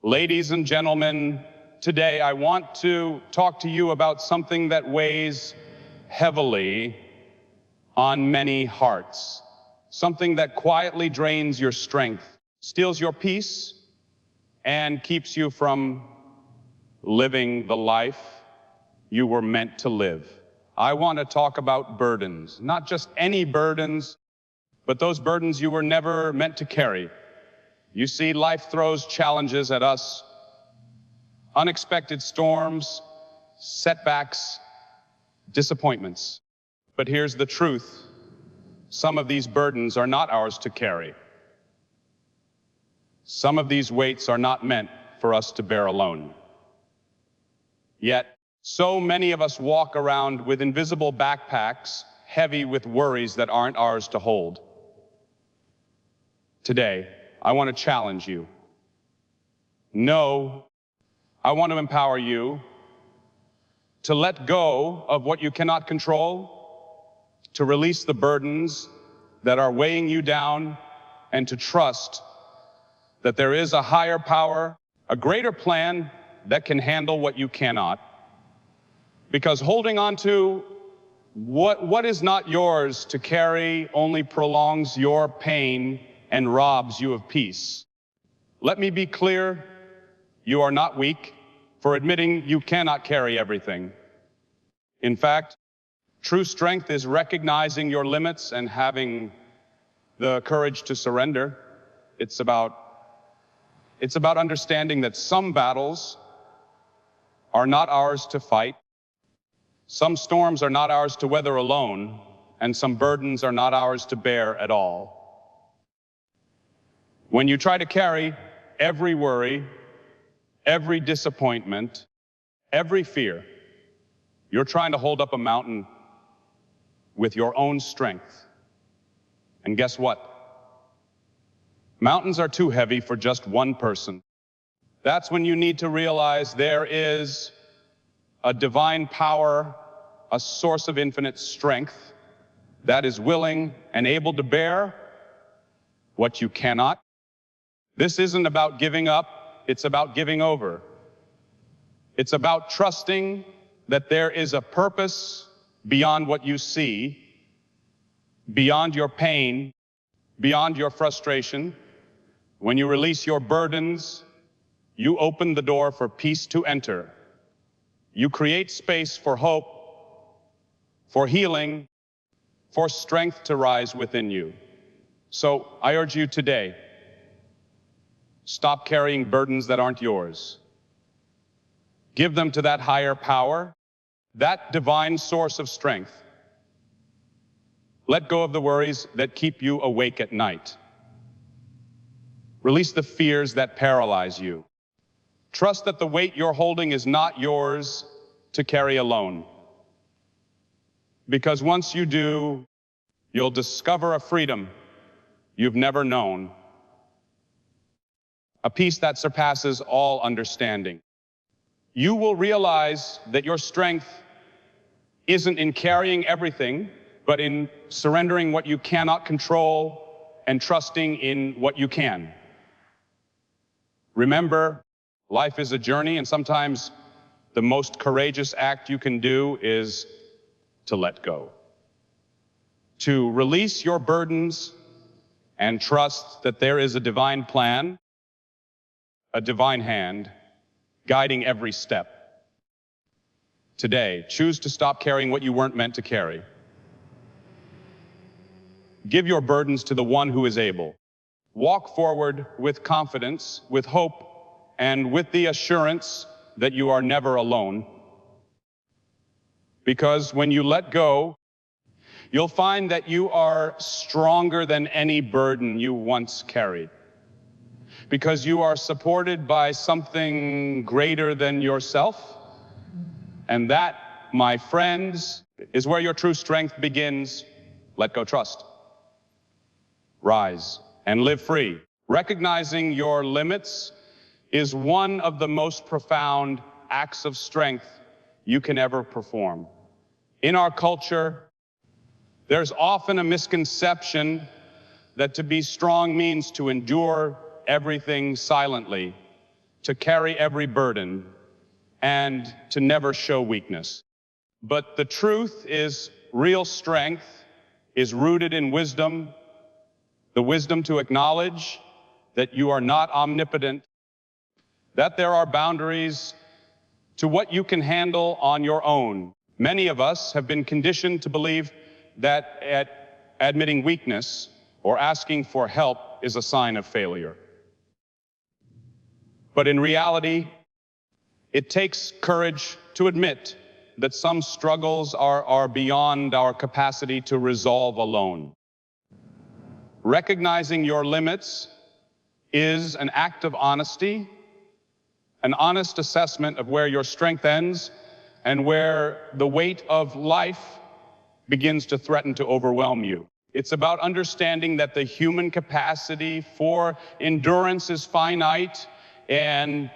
Ladies and gentlemen, today I want to talk to you about something that weighs heavily on many hearts, something that quietly drains your strength, steals your peace, and keeps you from living the life you were meant to live. I want to talk about burdens, not just any burdens, but those burdens you were never meant to carry. You see, life throws challenges at us, unexpected storms, setbacks, disappointments. But here's the truth. Some of these burdens are not ours to carry. Some of these weights are not meant for us to bear alone. Yet, so many of us walk around with invisible backpacks, heavy with worries that aren't ours to hold. Today, I want to challenge you. No, I want to empower you to let go of what you cannot control, to release the burdens that are weighing you down, and to trust that there is a higher power, a greater plan that can handle what you cannot. Because holding on to what is not yours to carry only prolongs your pain and robs you of peace. Let me be clear, you are not weak for admitting you cannot carry everything. In fact, true strength is recognizing your limits and having the courage to surrender. It's about understanding that some battles are not ours to fight, some storms are not ours to weather alone, and some burdens are not ours to bear at all. When you try to carry every worry, every disappointment, every fear, you're trying to hold up a mountain with your own strength. And guess what? Mountains are too heavy for just one person. That's when you need to realize there is a divine power, a source of infinite strength that is willing and able to bear what you cannot. This isn't about giving up, it's about giving over. It's about trusting that there is a purpose beyond what you see, beyond your pain, beyond your frustration. When you release your burdens, you open the door for peace to enter. You create space for hope, for healing, for strength to rise within you. So I urge you today, stop carrying burdens that aren't yours. Give them to that higher power, that divine source of strength. Let go of the worries that keep you awake at night. Release the fears that paralyze you. Trust that the weight you're holding is not yours to carry alone. Because once you do, you'll discover a freedom you've never known. A peace that surpasses all understanding. You will realize that your strength isn't in carrying everything, but in surrendering what you cannot control and trusting in what you can. Remember, life is a journey, and sometimes the most courageous act you can do is to let go. To release your burdens and trust that there is a divine plan, a divine hand guiding every step. Today, choose to stop carrying what you weren't meant to carry. Give your burdens to the one who is able. Walk forward with confidence, with hope, and with the assurance that you are never alone. Because when you let go, you'll find that you are stronger than any burden you once carried. Because you are supported by something greater than yourself. And that, my friends, is where your true strength begins. Let go, trust. Rise and live free. Recognizing your limits is one of the most profound acts of strength you can ever perform. In our culture, there's often a misconception that to be strong means to endure everything silently, to carry every burden, and to never show weakness. But the truth is, real strength is rooted in wisdom, the wisdom to acknowledge that you are not omnipotent, that there are boundaries to what you can handle on your own. Many of us have been conditioned to believe that admitting weakness or asking for help is a sign of failure. But in reality, it takes courage to admit that some struggles are beyond our capacity to resolve alone. Recognizing your limits is an act of honesty, an honest assessment of where your strength ends and where the weight of life begins to threaten to overwhelm you. It's about understanding that the human capacity for endurance is finite, and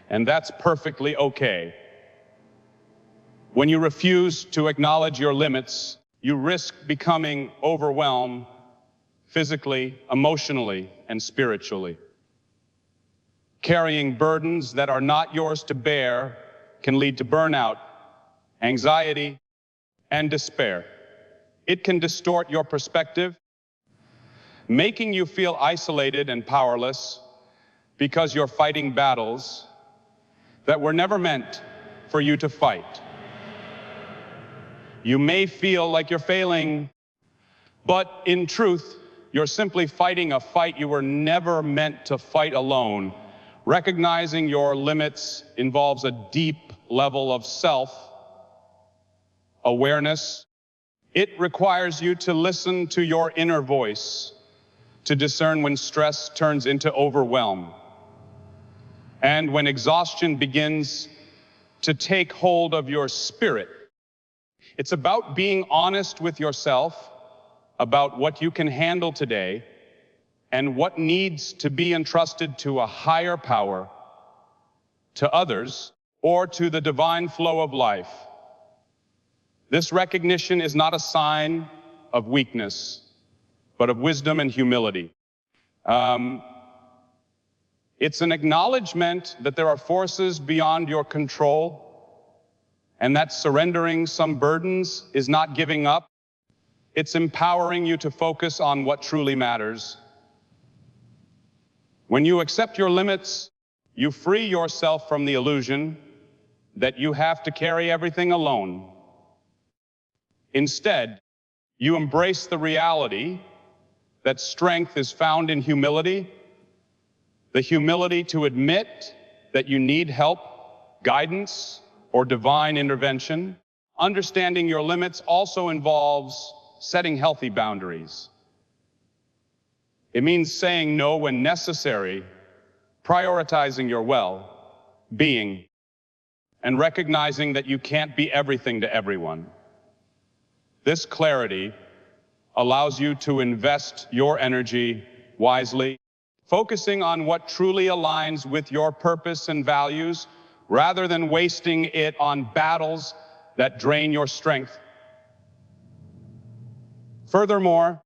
that's perfectly okay. When you refuse to acknowledge your limits, you risk becoming overwhelmed physically, emotionally, and spiritually. Carrying burdens that are not yours to bear can lead to burnout, anxiety, and despair. It can distort your perspective, making you feel isolated and powerless because you're fighting battles that were never meant for you to fight. You may feel like you're failing, but in truth, you're simply fighting a fight you were never meant to fight alone. Recognizing your limits involves a deep level of self-awareness. It requires you to listen to your inner voice, to discern when stress turns into overwhelm, and when exhaustion begins to take hold of your spirit. It's about being honest with yourself about what you can handle today and what needs to be entrusted to a higher power, to others, or to the divine flow of life. This recognition is not a sign of weakness, but of wisdom and humility. It's an acknowledgement that there are forces beyond your control, and that surrendering some burdens is not giving up. It's empowering you to focus on what truly matters. When you accept your limits, you free yourself from the illusion that you have to carry everything alone. Instead, you embrace the reality that strength is found in humility, the humility to admit that you need help, guidance, or divine intervention. Understanding your limits also involves setting healthy boundaries. It means saying no when necessary, prioritizing your well-being, and recognizing that you can't be everything to everyone. This clarity allows you to invest your energy wisely, focusing on what truly aligns with your purpose and values, rather than wasting it on battles that drain your strength. Furthermore,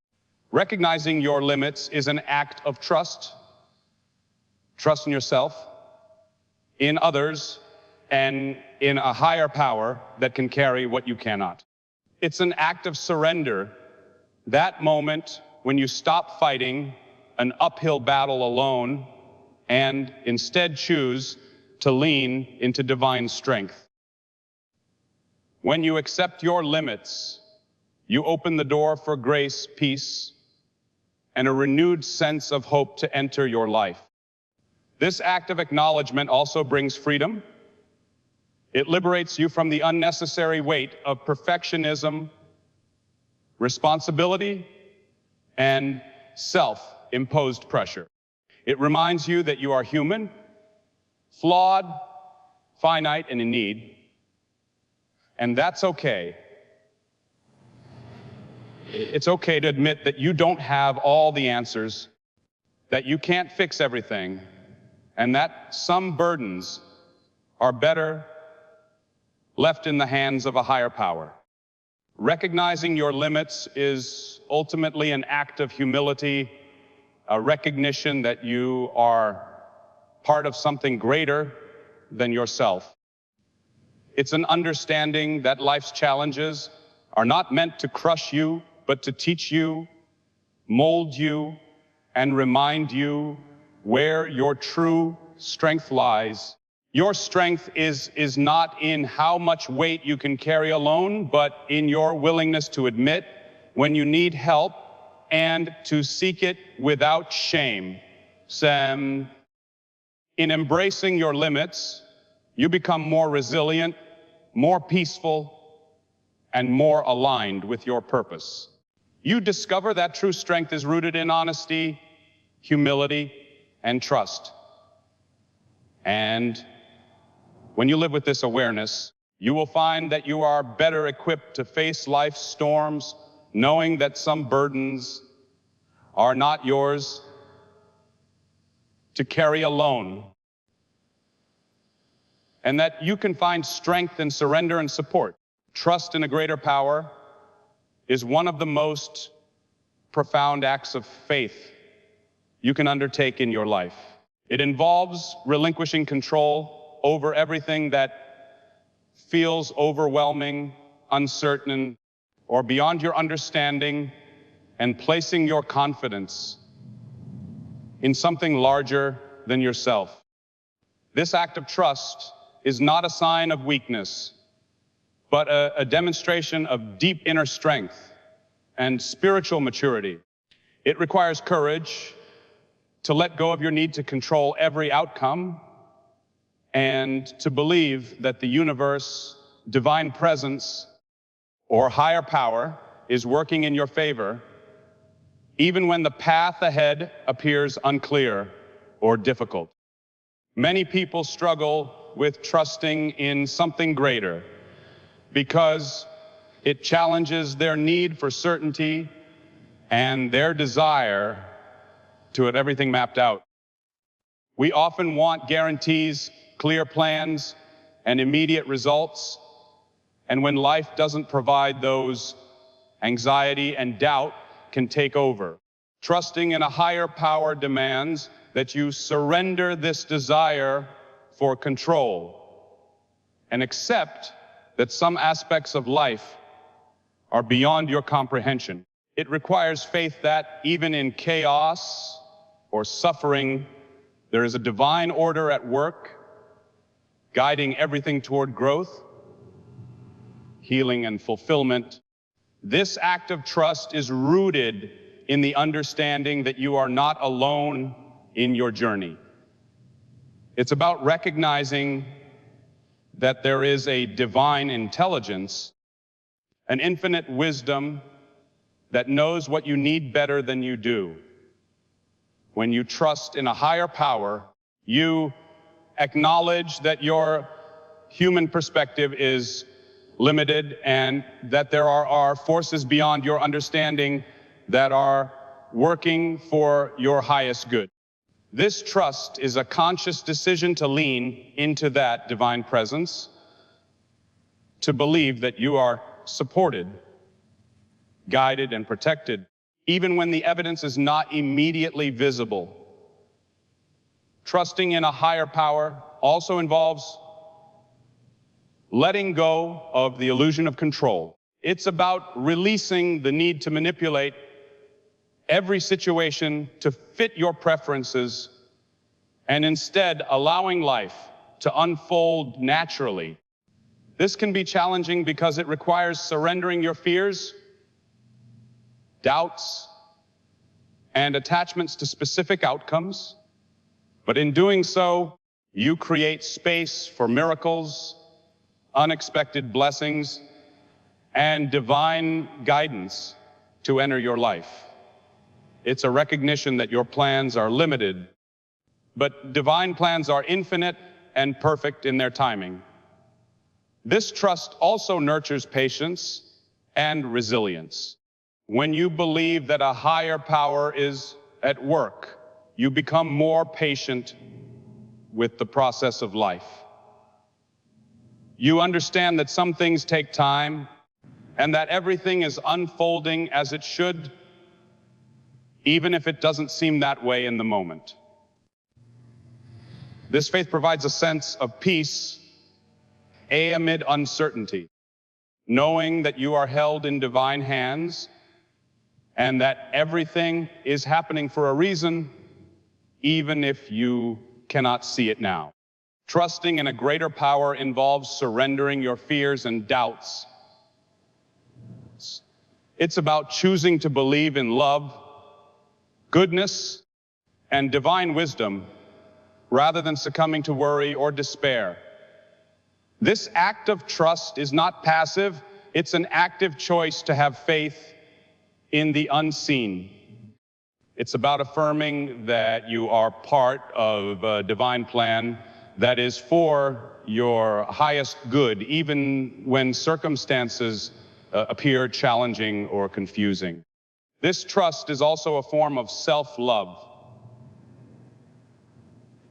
recognizing your limits is an act of trust. Trust in yourself, in others, and in a higher power that can carry what you cannot. It's an act of surrender, that moment when you stop fighting an uphill battle alone and instead choose to lean into divine strength. When you accept your limits, you open the door for grace, peace, and a renewed sense of hope to enter your life. This act of acknowledgement also brings freedom. It liberates you from the unnecessary weight of perfectionism, responsibility, and self-imposed pressure. It reminds you that you are human, flawed, finite, and in need, and that's okay. It's okay to admit that you don't have all the answers, that you can't fix everything, and that some burdens are better left in the hands of a higher power. Recognizing your limits is ultimately an act of humility, a recognition that you are part of something greater than yourself. It's an understanding that life's challenges are not meant to crush you, but to teach you, mold you, and remind you where your true strength lies. Your strength is not in how much weight you can carry alone, but in your willingness to admit when you need help and to seek it without shame. In embracing your limits, you become more resilient, more peaceful, and more aligned with your purpose. You discover that true strength is rooted in honesty, humility, and trust. And when you live with this awareness, you will find that you are better equipped to face life's storms, knowing that some burdens are not yours to carry alone, and that you can find strength in surrender and support. Trust in a greater power is one of the most profound acts of faith you can undertake in your life. It involves relinquishing control over everything that feels overwhelming, uncertain, or beyond your understanding, and placing your confidence in something larger than yourself. This act of trust is not a sign of weakness, but a demonstration of deep inner strength and spiritual maturity. It requires courage to let go of your need to control every outcome and to believe that the universe, divine presence, or higher power is working in your favor, even when the path ahead appears unclear or difficult. Many people struggle with trusting in something greater because it challenges their need for certainty and their desire to have everything mapped out. We often want guarantees, clear plans, and immediate results. And when life doesn't provide those, anxiety and doubt can take over. Trusting in a higher power demands that you surrender this desire for control and accept that some aspects of life are beyond your comprehension. It requires faith that even in chaos or suffering, there is a divine order at work, guiding everything toward growth, healing, and fulfillment. This act of trust is rooted in the understanding that you are not alone in your journey. It's about recognizing that there is a divine intelligence, an infinite wisdom that knows what you need better than you do. When you trust in a higher power, you acknowledge that your human perspective is limited and that there are forces beyond your understanding that are working for your highest good. This trust is a conscious decision to lean into that divine presence, to believe that you are supported, guided, and protected, even when the evidence is not immediately visible. Trusting in a higher power also involves letting go of the illusion of control. It's about releasing the need to manipulate every situation to fit your preferences and instead allowing life to unfold naturally. This can be challenging because it requires surrendering your fears, doubts, and attachments to specific outcomes. But in doing so, you create space for miracles, unexpected blessings, and divine guidance to enter your life. It's a recognition that your plans are limited, but divine plans are infinite and perfect in their timing. This trust also nurtures patience and resilience. When you believe that a higher power is at work, you become more patient with the process of life. You understand that some things take time and that everything is unfolding as it should, even if it doesn't seem that way in the moment. This faith provides a sense of peace amid uncertainty, knowing that you are held in divine hands and that everything is happening for a reason, even if you cannot see it now. Trusting in a greater power involves surrendering your fears and doubts. It's about choosing to believe in love, goodness, and divine wisdom rather than succumbing to worry or despair. This act of trust is not passive, it's an active choice to have faith in the unseen. It's about affirming that you are part of a divine plan that is for your highest good, even when circumstances appear challenging or confusing. This trust is also a form of self-love.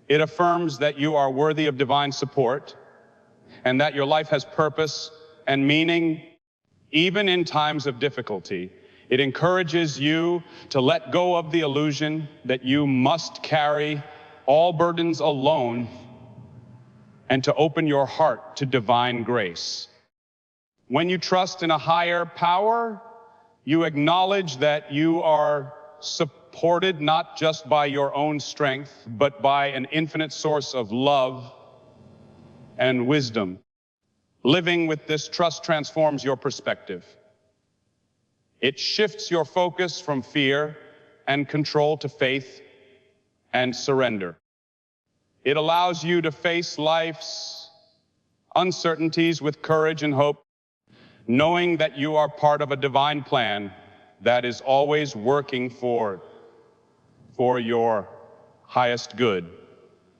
It affirms that you are worthy of divine support and that your life has purpose and meaning, even in times of difficulty. It encourages you to let go of the illusion that you must carry all burdens alone and to open your heart to divine grace. When you trust in a higher power, you acknowledge that you are supported not just by your own strength, but by an infinite source of love and wisdom. Living with this trust transforms your perspective. It shifts your focus from fear and control to faith and surrender. It allows you to face life's uncertainties with courage and hope, knowing that you are part of a divine plan that is always working for your highest good.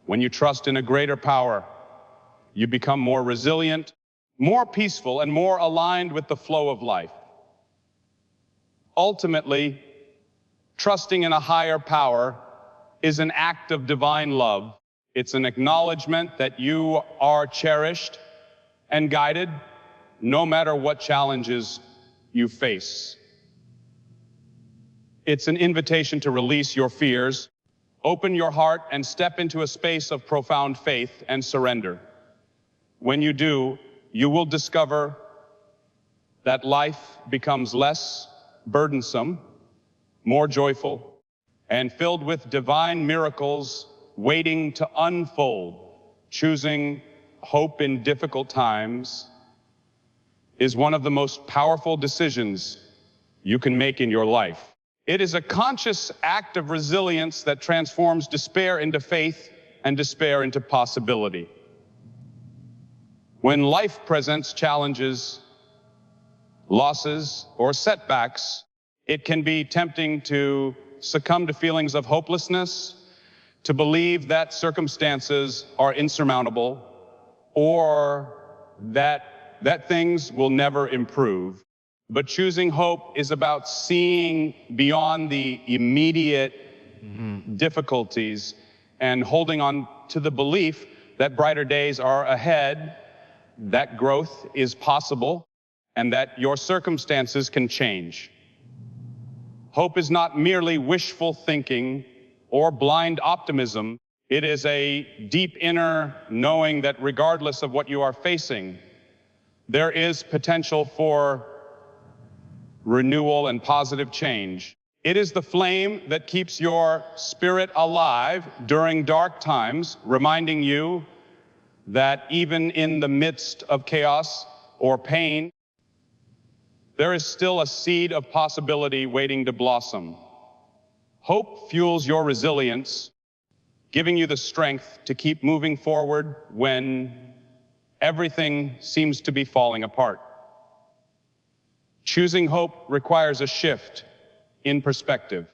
When you trust in a greater power, you become more resilient, more peaceful, and more aligned with the flow of life. Ultimately, trusting in a higher power is an act of divine love. It's an acknowledgement that you are cherished and guided no matter what challenges you face. It's an invitation to release your fears, open your heart, and step into a space of profound faith and surrender. When you do, you will discover that life becomes less burdensome, more joyful, and filled with divine miracles waiting to unfold. Choosing hope in difficult times is one of the most powerful decisions you can make in your life. It is a conscious act of resilience that transforms despair into faith and despair into possibility. When life presents challenges, losses, or setbacks, it can be tempting to succumb to feelings of hopelessness, to believe that circumstances are insurmountable, or that things will never improve. But choosing hope is about seeing beyond the immediate difficulties and holding on to the belief that brighter days are ahead, that growth is possible, and that your circumstances can change. Hope is not merely wishful thinking or blind optimism. It is a deep inner knowing that regardless of what you are facing, there is potential for renewal and positive change. It is the flame that keeps your spirit alive during dark times, reminding you that even in the midst of chaos or pain, there is still a seed of possibility waiting to blossom. Hope fuels your resilience, giving you the strength to keep moving forward when everything seems to be falling apart. Choosing hope requires a shift in perspective.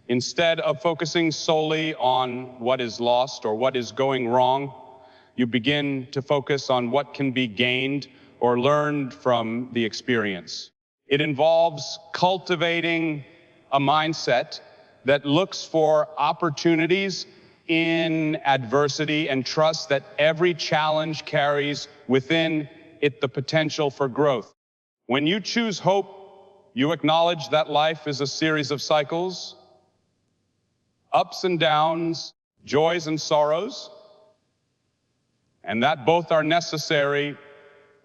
Instead of focusing solely on what is lost or what is going wrong, you begin to focus on what can be gained or learned from the experience. It involves cultivating a mindset that looks for opportunities in adversity and trust that every challenge carries within it the potential for growth. When you choose hope, you acknowledge that life is a series of cycles, ups and downs, joys and sorrows, and that both are necessary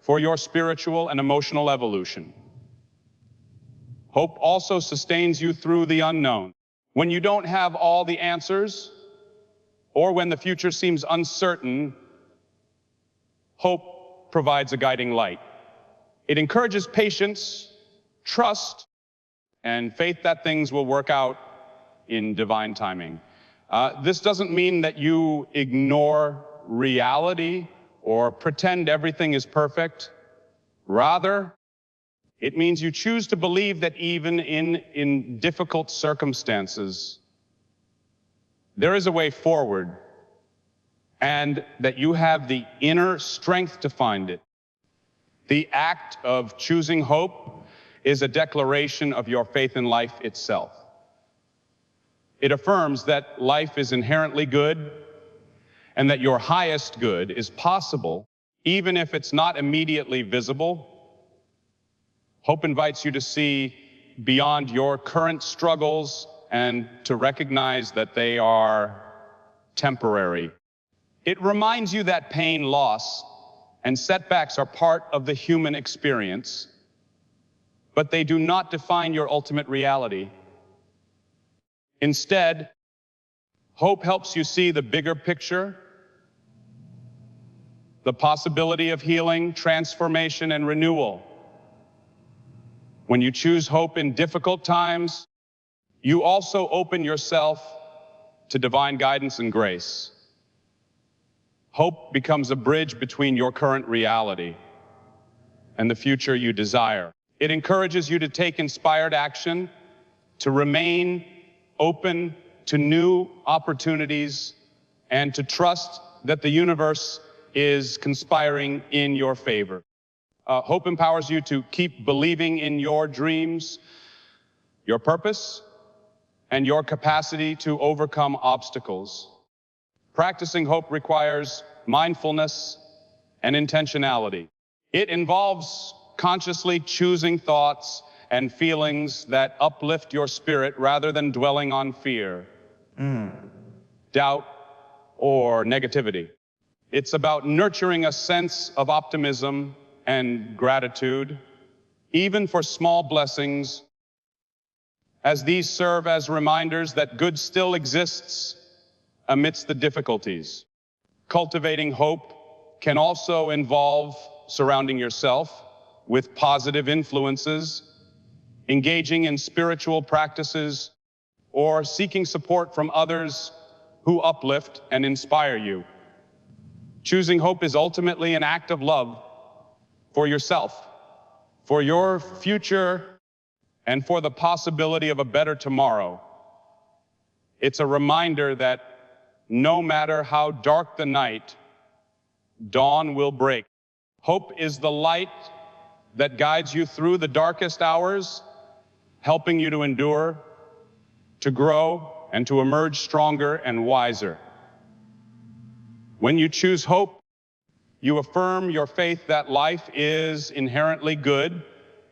for your spiritual and emotional evolution. Hope also sustains you through the unknown. When you don't have all the answers, or when the future seems uncertain, hope provides a guiding light. It encourages patience, trust, and faith that things will work out in divine timing. This doesn't mean that you ignore reality or pretend everything is perfect. Rather, it means you choose to believe that even in difficult circumstances, there is a way forward, and that you have the inner strength to find it. The act of choosing hope is a declaration of your faith in life itself. It affirms that life is inherently good and that your highest good is possible, even if it's not immediately visible. Hope invites you to see beyond your current struggles and to recognize that they are temporary. It reminds you that pain, loss, and setbacks are part of the human experience, but they do not define your ultimate reality. Instead, hope helps you see the bigger picture, the possibility of healing, transformation, and renewal. When you choose hope in difficult times, you also open yourself to divine guidance and grace. Hope becomes a bridge between your current reality and the future you desire. It encourages you to take inspired action, to remain open to new opportunities, and to trust that the universe is conspiring in your favor. Hope empowers you to keep believing in your dreams, your purpose, and your capacity to overcome obstacles. Practicing hope requires mindfulness and intentionality. It involves consciously choosing thoughts and feelings that uplift your spirit rather than dwelling on fear, doubt, or negativity. It's about nurturing a sense of optimism and gratitude, even for small blessings, as these serve as reminders that good still exists amidst the difficulties. Cultivating hope can also involve surrounding yourself with positive influences, engaging in spiritual practices, or seeking support from others who uplift and inspire you. Choosing hope is ultimately an act of love for yourself, for your future, and for the possibility of a better tomorrow. It's a reminder that no matter how dark the night, dawn will break. Hope is the light that guides you through the darkest hours, helping you to endure, to grow, and to emerge stronger and wiser. When you choose hope, you affirm your faith that life is inherently good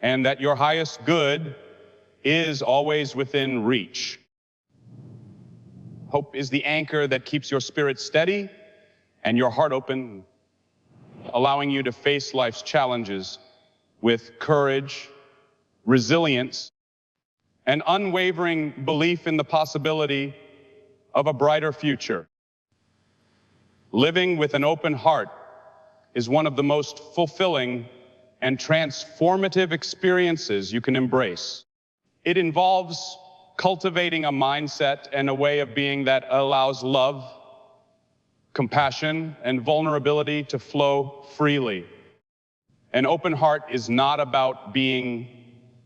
and that your highest good is always within reach. Hope is the anchor that keeps your spirit steady and your heart open, allowing you to face life's challenges with courage, resilience, and unwavering belief in the possibility of a brighter future. Living with an open heart is one of the most fulfilling and transformative experiences you can embrace. It involves cultivating a mindset and a way of being that allows love, compassion, and vulnerability to flow freely. An open heart is not about being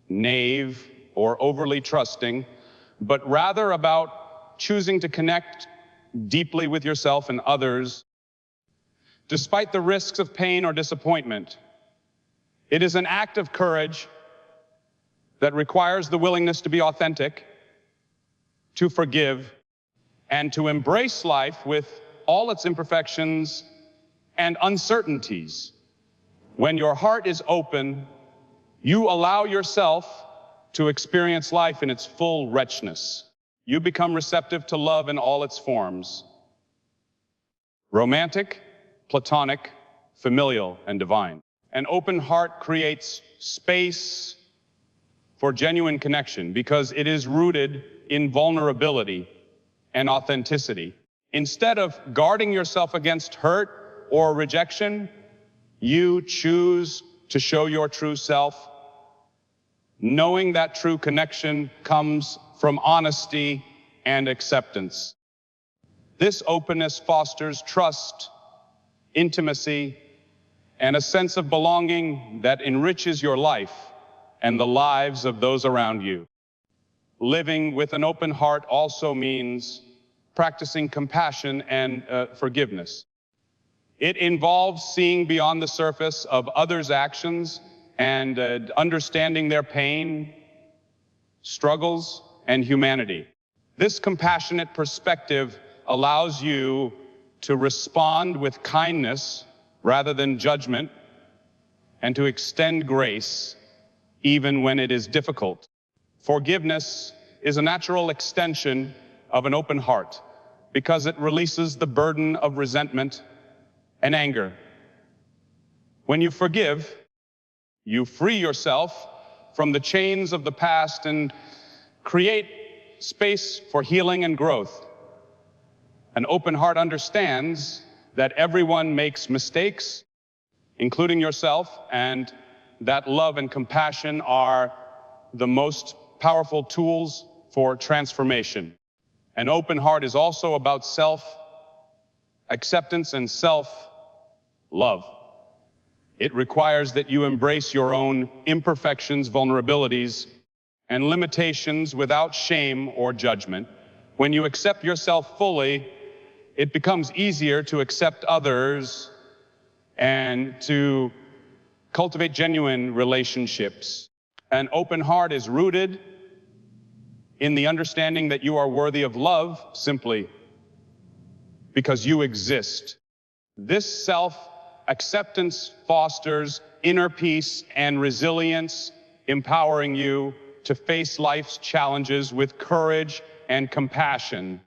naive or overly trusting, but rather about choosing to connect deeply with yourself and others, despite the risks of pain or disappointment. It is an act of courage that requires the willingness to be authentic, to forgive, and to embrace life with all its imperfections and uncertainties. When your heart is open, you allow yourself to experience life in its full richness. You become receptive to love in all its forms, romantic, platonic, familial, and divine. An open heart creates space for genuine connection because it is rooted in vulnerability and authenticity. Instead of guarding yourself against hurt or rejection, you choose to show your true self, knowing that true connection comes from honesty and acceptance. This openness fosters trust, intimacy, and a sense of belonging that enriches your life and the lives of those around you. Living with an open heart also means practicing compassion and forgiveness. It involves seeing beyond the surface of others' actions and understanding their pain, struggles, and humanity. This compassionate perspective allows you to respond with kindness rather than judgment, and to extend grace even when it is difficult. Forgiveness is a natural extension of an open heart because it releases the burden of resentment and anger. When you forgive, you free yourself from the chains of the past and create space for healing and growth. An open heart understands that everyone makes mistakes, including yourself, and that love and compassion are the most powerful tools for transformation. An open heart is also about self-acceptance and self-love. It requires that you embrace your own imperfections, vulnerabilities, and limitations without shame or judgment. When you accept yourself fully, it becomes easier to accept others and to cultivate genuine relationships. An open heart is rooted in the understanding that you are worthy of love simply because you exist. This self-acceptance fosters inner peace and resilience, empowering you to face life's challenges with courage and compassion.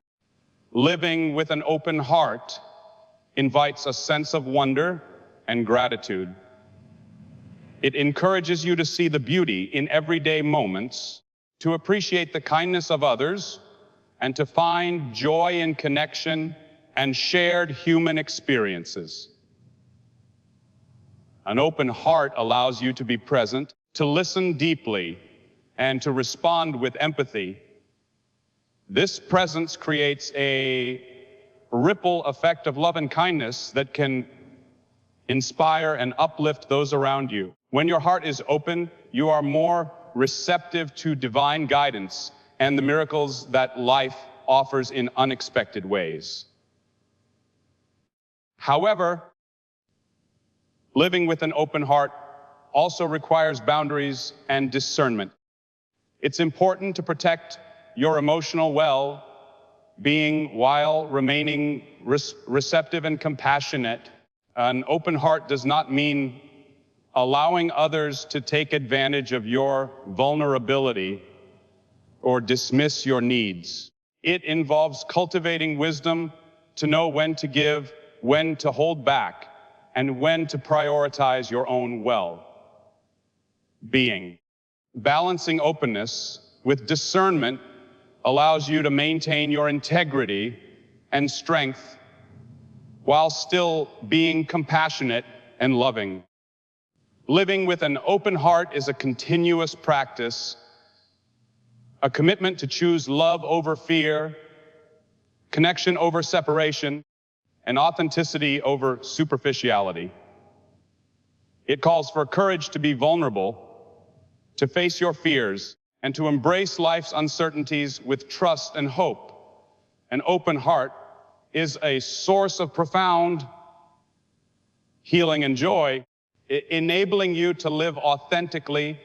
Living with an open heart invites a sense of wonder and gratitude. It encourages you to see the beauty in everyday moments, to appreciate the kindness of others, and to find joy in connection and shared human experiences. An open heart allows you to be present, to listen deeply, and to respond with empathy. This presence creates a ripple effect of love and kindness that can inspire and uplift those around you. When your heart is open, you are more receptive to divine guidance and the miracles that life offers in unexpected ways. However, living with an open heart also requires boundaries and discernment. It's important to protect your emotional well-being while remaining receptive and compassionate. An open heart does not mean allowing others to take advantage of your vulnerability or dismiss your needs. It involves cultivating wisdom to know when to give, when to hold back, and when to prioritize your own well-being. Balancing openness with discernment allows you to maintain your integrity and strength while still being compassionate and loving. Living with an open heart is a continuous practice, a commitment to choose love over fear, connection over separation, and authenticity over superficiality. It calls for courage to be vulnerable, to face your fears, and to embrace life's uncertainties with trust and hope. An open heart is a source of profound healing and joy, enabling you to live authentically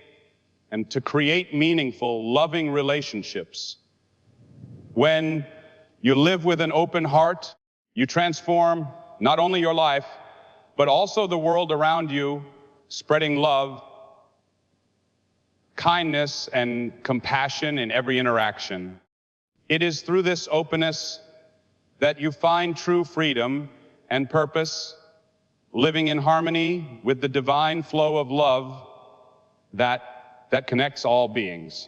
and to create meaningful, loving relationships. When you live with an open heart, you transform not only your life, but also the world around you, spreading love, kindness, and compassion in every interaction. It is through this openness that you find true freedom and purpose, living in harmony with the divine flow of love that connects all beings.